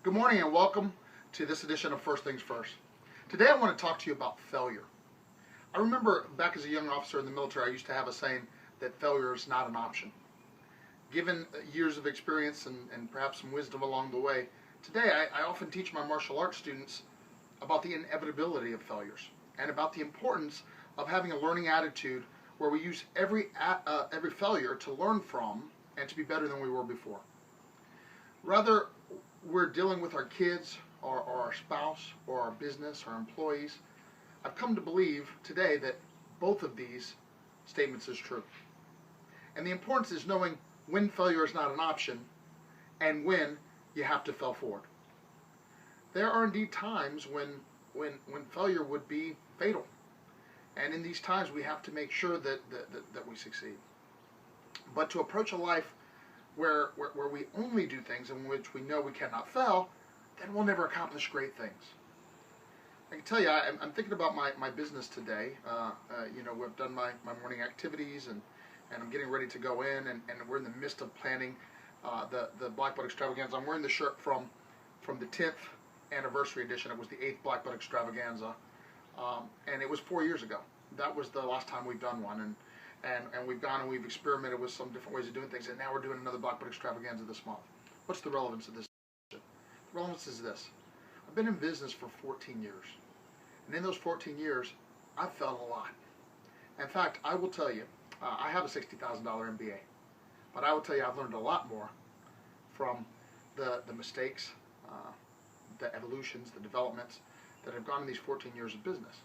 Good morning and welcome to this edition of First Things First. Today I want to talk to you about failure. I remember back as a young officer in the military, I used to have a saying that failure is not an option. Given years of experience and perhaps some wisdom along the way, today I often teach my martial arts students about the inevitability of failures and about the importance of having a learning attitude where we use every failure to learn from and to be better than we were before. Whether we're dealing with our kids or our spouse or our business or employees, I've come to believe today that both of these statements is true. And the importance is knowing when failure is not an option and when you have to fail forward. There are indeed times when failure would be fatal. And in these times we have to make sure that we succeed. But to approach a life where we only do things in which we know we cannot fail, then we'll never accomplish great things. I can tell you, I'm thinking about my business today. We've done my morning activities and I'm getting ready to go in, and we're in the midst of planning the Black Belt Extravaganza. I'm wearing the shirt from the 10th anniversary edition. It was the 8th Black Belt Extravaganza, and it was 4 years ago. That was the last time we've done one, and we've gone and we've experimented with some different ways of doing things, and now we're doing another Black Belt Extravaganza this month. What's the relevance of this? The relevance is this. I've been in business for 14 years, and in those 14 years, I've failed a lot. In fact, I will tell you, I have a $60,000 MBA, but I will tell you I've learned a lot more from the mistakes, the evolutions, the developments that have gone in these 14 years of business.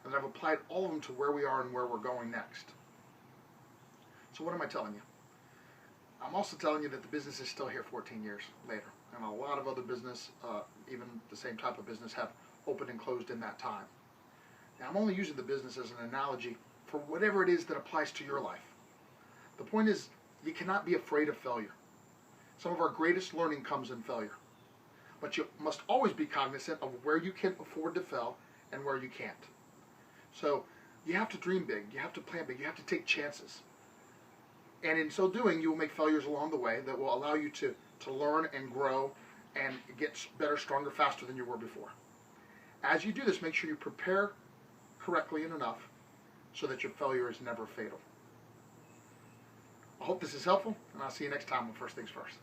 And I've applied all of them to where we are and where we're going next. So what am I telling you? I'm also telling you that the business is still here 14 years later. And a lot of other business, even the same type of business, have opened and closed in that time. Now, I'm only using the business as an analogy for whatever it is that applies to your life. The point is, you cannot be afraid of failure. Some of our greatest learning comes in failure. But you must always be cognizant of where you can afford to fail and where you can't. So you have to dream big, you have to plan big, you have to take chances. And in so doing, you will make failures along the way that will allow you to learn and grow and get better, stronger, faster than you were before. As you do this, make sure you prepare correctly and enough so that your failure is never fatal. I hope this is helpful, and I'll see you next time on First Things First.